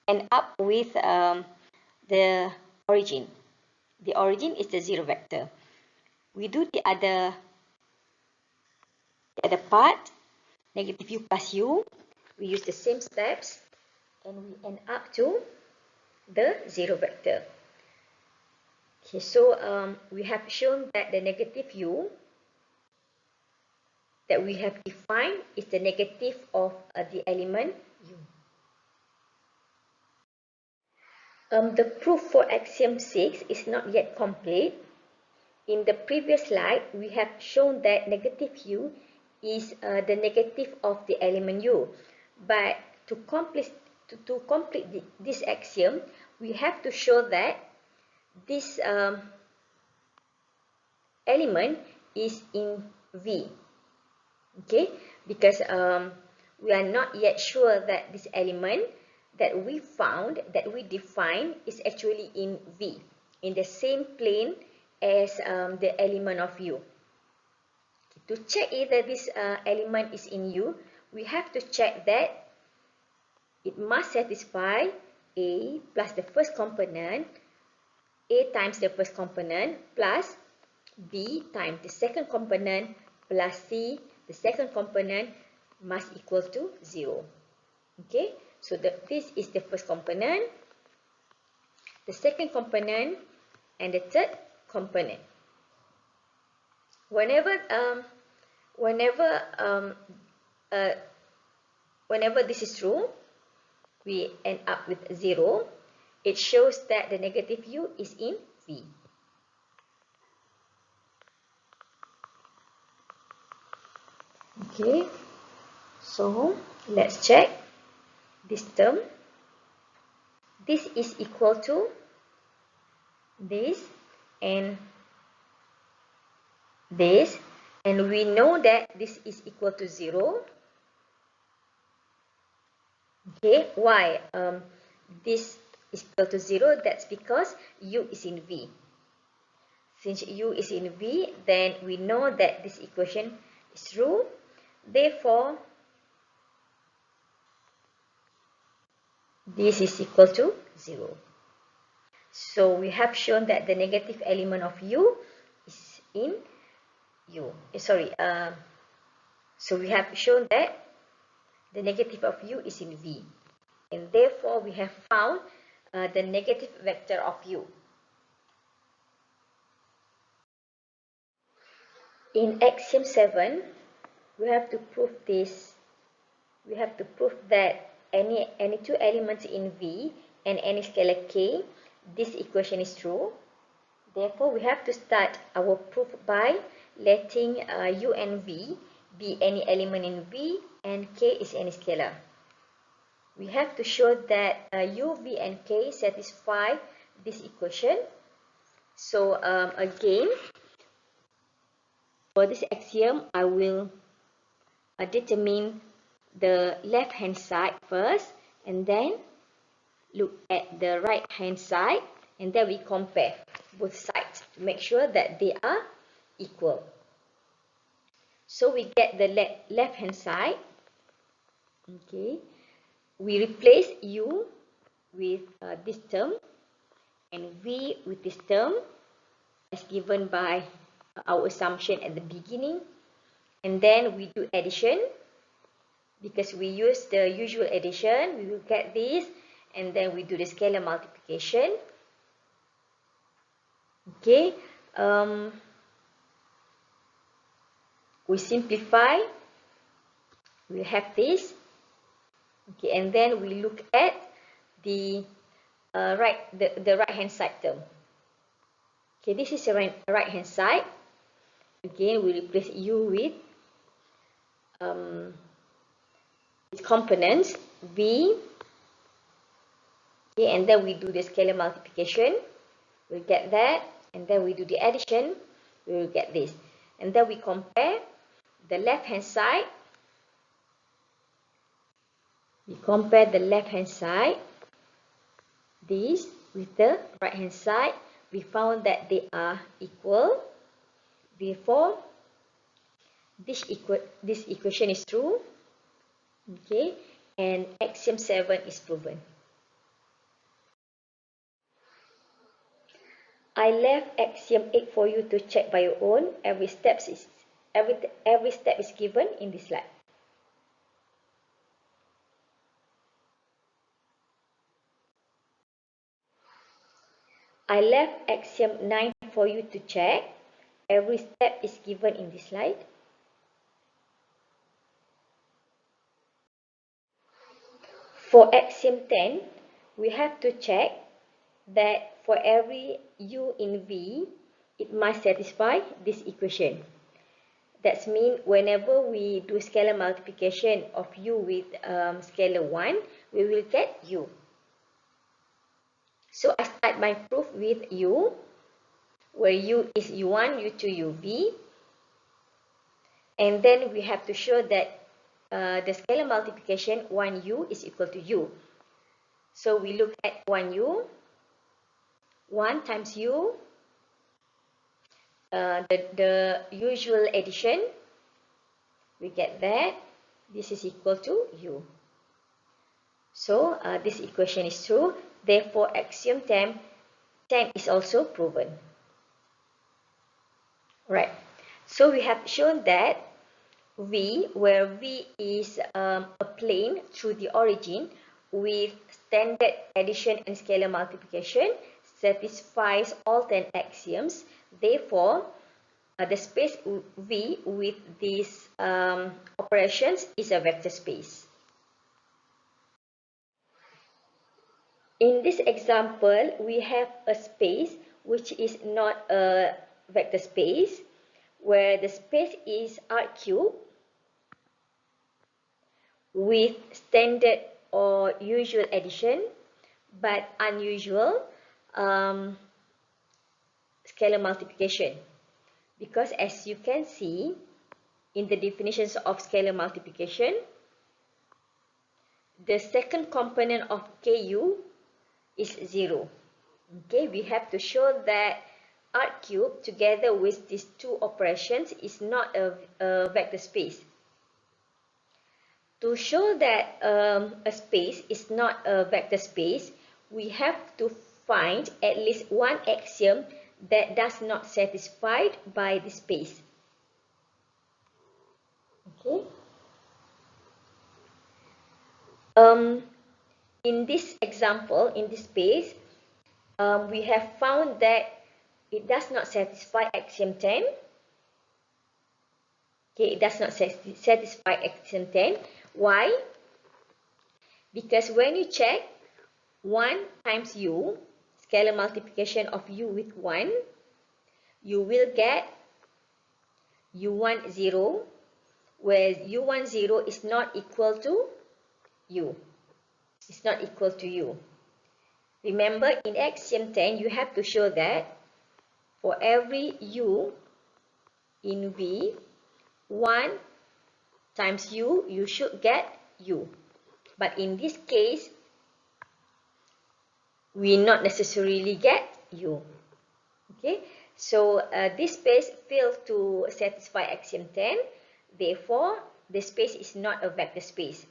end up with the origin. The origin is the 0 vector. We do the other part, negative u plus u. We use the same steps, and we end up to the 0 vector. Okay, so we have shown that the negative u that we have defined is the negative of the element u. The proof for axiom 6 is not yet complete. In the previous slide, we have shown that negative u is the negative of the element u. But to complete this axiom, we have to show that this element is in V. Okay, because we are not yet sure that this element that we found, that we defined, is actually in V, in the same plane as the element of U. To check either this element is in U, we have to check that it must satisfy A plus the first component, A times the first component, plus B times the second component, plus C, the second component, must equal to 0. Okay, so this is the first component, the second component, and the third component. Whenever this is true, we end up with 0, it shows that the negative u is in V. Okay, so let's check this term. This is equal to this and this, and we know that this is equal to 0. Okay, why? This is equal to 0, that's because u is in V. Since u is in V, then we know that this equation is true. Therefore, this is equal to 0. So we have shown that the negative element of u is in u. So we have shown that the negative of u is in V. And therefore, we have found the negative vector of u. In axiom 7, we have to prove this. We have to prove that any two elements in V and any scalar k, this equation is true. Therefore, we have to start our proof by letting u and V be any element in V and k is any scalar. We have to show that u, v, and k satisfy this equation. So again, for this axiom, I will determine the left hand side first and then look at the right hand side, and then we compare both sides to make sure that they are equal. So we get the left hand side. Okay, we replace u with this term and v with this term as given by our assumption at the beginning, and then we do addition. Because we use the usual addition, we will get this, and then we do the scalar multiplication. Okay, we simplify, we have this. Okay, and then we look at the right hand side term. Okay, this is the right hand side. Again, we replace u with its components v. Okay, and then we do the scalar multiplication. We'll get that, and then we do the addition. We will get this, and then we compare the left hand side. We compare the left hand side, this with the right hand side. We found that they are equal. Therefore, this equation is true. Okay, and axiom 7 is proven. I left axiom 8 for you to check by your own. Every step is given in this slide. I left axiom 9 for you to check. Every step is given in this slide. For axiom 10, we have to check that for every u in V, it must satisfy this equation. That means whenever we do scalar multiplication of u with scalar 1, we will get u. So I start my proof with u, where u is u1, u2, uv. And then we have to show that the scalar multiplication 1u is equal to u. So we look at 1u, 1 times u, the usual addition, we get that this is equal to u. So this equation is true. Therefore, axiom 10 is also proven. Right. So we have shown that V, where V is a plane through the origin with standard addition and scalar multiplication, satisfies all 10 axioms. Therefore, the space V with these operations is a vector space. In this example, we have a space which is not a vector space, where the space is R³ with standard or usual addition, but unusual scalar multiplication. Because as you can see in the definitions of scalar multiplication, the second component of Ku is 0. Okay, we have to show that R³ together with these two operations is not a vector space. To show that a space is not a vector space, we have to find at least one axiom that does not satisfied by the space. Okay. In this example, in this space, we have found that it does not satisfy axiom 10. Okay, it does not satisfy axiom 10. Why? Because when you check 1 times u, scalar multiplication of u with 1, you will get u10, where u10 is not equal to u. It's not equal to u. Remember, in axiom 10, you have to show that for every u in V, 1 times u, you should get u. But in this case, we not necessarily get u. Okay, so this space fails to satisfy axiom 10. Therefore, the space is not a vector space.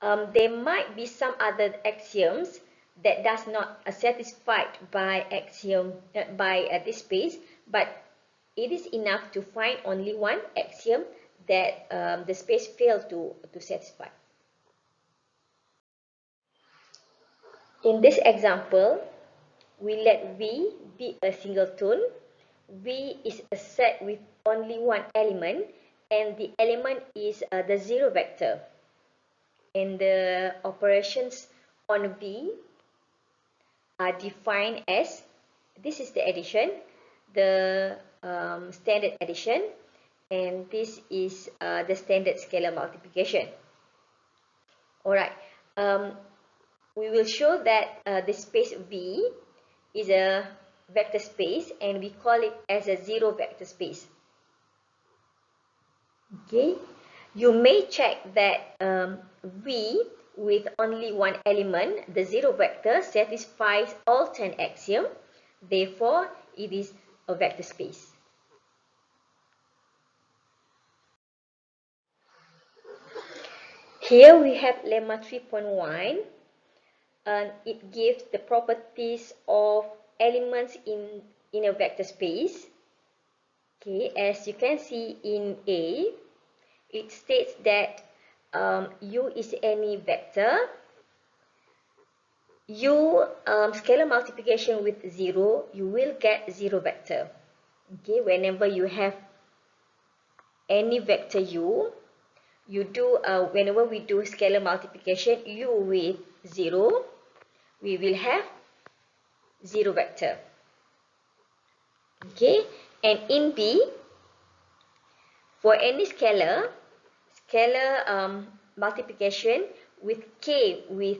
There might be some other axioms that does not satisfied by axiom this space, but it is enough to find only one axiom that the space failed to satisfy. In this example, we let V be a singleton. V is a set with only one element, and the element is the 0 vector. And the operations on V are defined as, this is the addition, the standard addition, and this is the standard scalar multiplication. Alright, we will show that the space V is a vector space, and we call it as a 0 vector space. Okay, you may check that V with only one element, the 0 vector, satisfies all 10 axioms. Therefore, it is a vector space. Here we have lemma 3.1, and it gives the properties of elements in a vector space. Okay, as you can see in A, it states that U is any vector. U scalar multiplication with 0, you will get 0 vector. Okay, whenever you have any vector U, you do whenever we do scalar multiplication U with 0, we will have 0 vector. Okay, and in B, for any scalar multiplication with K with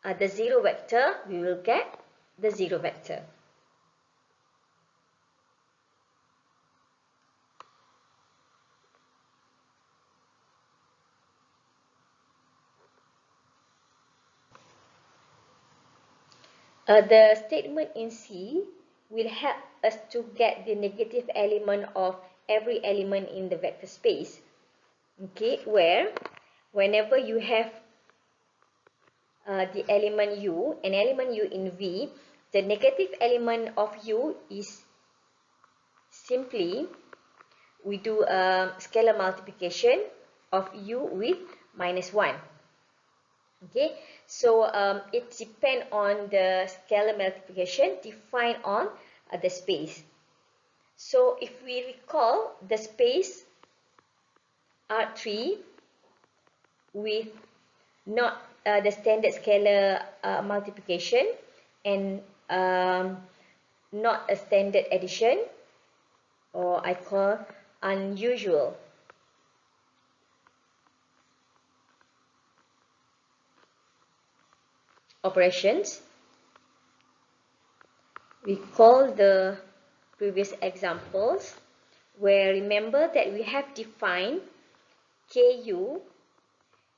the 0 vector, we will get the 0 vector. The statement in C will help us to get the negative element of every element in the vector space. Okay, where whenever you have the element U, an element U in V, the negative element of U is simply, we do a scalar multiplication of U with -1. Okay, so it depends on the scalar multiplication defined on the space. So if we recall the space R3 with not the standard scalar multiplication and not a standard addition, or I call unusual operations. We call the previous examples where remember that we have defined Ku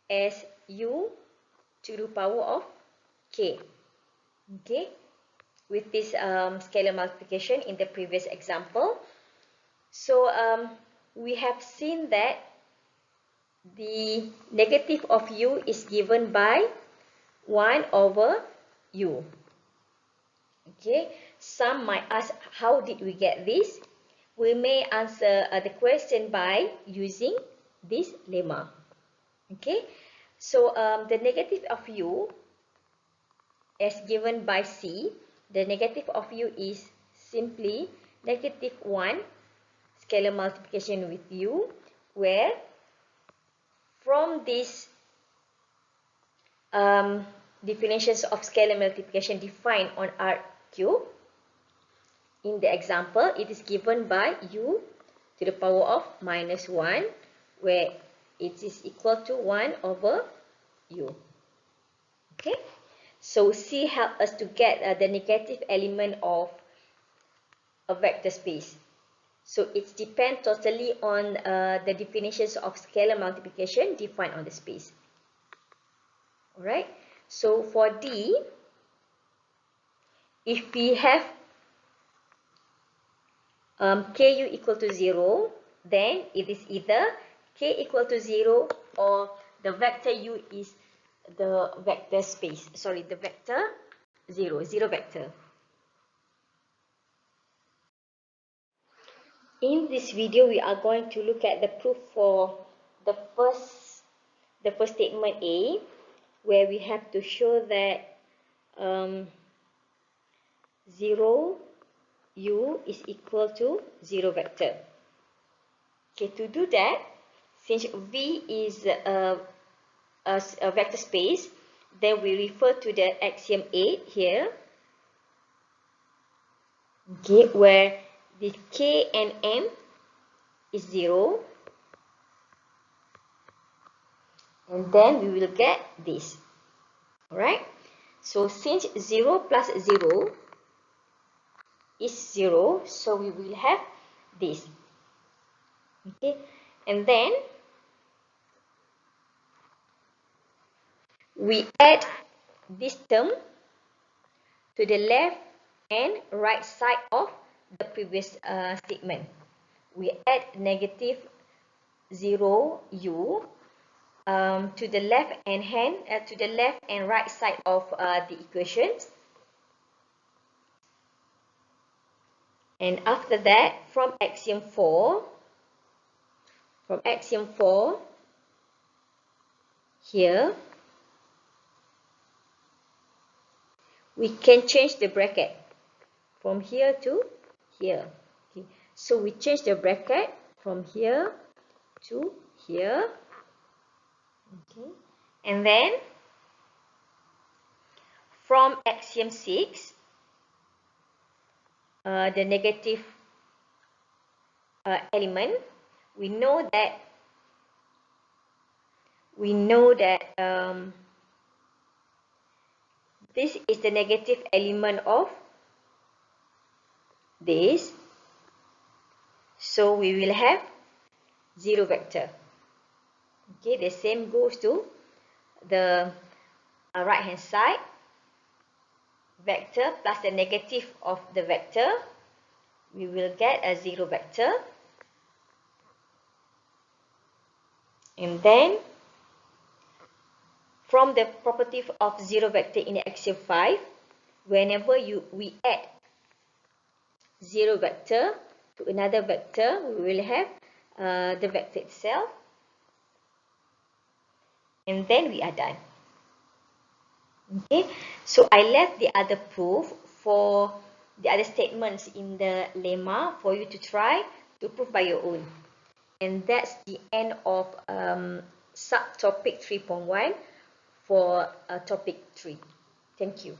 as U to the power of K. Okay, with this scalar multiplication in the previous example. So we have seen that the negative of U is given by 1 over U. Okay, some might ask, how did we get this? We may answer the question by using this lemma. Okay, so the negative of U as given by C, the negative of U is simply negative 1 scalar multiplication with U, where from this definitions of scalar multiplication defined on R cube, in the example, it is given by U to the power of minus 1, where it is equal to 1 over U. Okay, so C helps us to get the negative element of a vector space. So it depends totally on the definitions of scalar multiplication defined on the space. Alright, so for D, if we have Ku equal to 0, then it is either K equal to 0 or the vector U is the vector space. Sorry, the vector 0, 0 vector. In this video, we are going to look at the proof for the first statement A, where we have to show that 0 U is equal to 0 vector. Okay, to do that, since V is a vector space, then we refer to the axiom 8 here. Okay, where the K and M is 0. And then we will get this. Alright, so since 0 plus 0 is 0, so we will have this. Okay, and then we add this term to the left and right side of the previous statement. We add negative 0 U to the left and right side of the equations. And after that, from axiom 4 here, we can change the bracket from here to here. Okay. So we change the bracket from here to here. Okay. And then from axiom 6, the negative element, we know that this is the negative element of this, so we will have 0 vector. Okay, the same goes to the right hand side, vector plus the negative of the vector, we will get a 0 vector. And then from the property of 0 vector in axiom 5, whenever we add 0 vector to another vector, we will have the vector itself. And then we are done. Okay, so I left the other proof for the other statements in the lemma for you to try to prove by your own. And that's the end of subtopic 3.1 for topic 3. Thank you.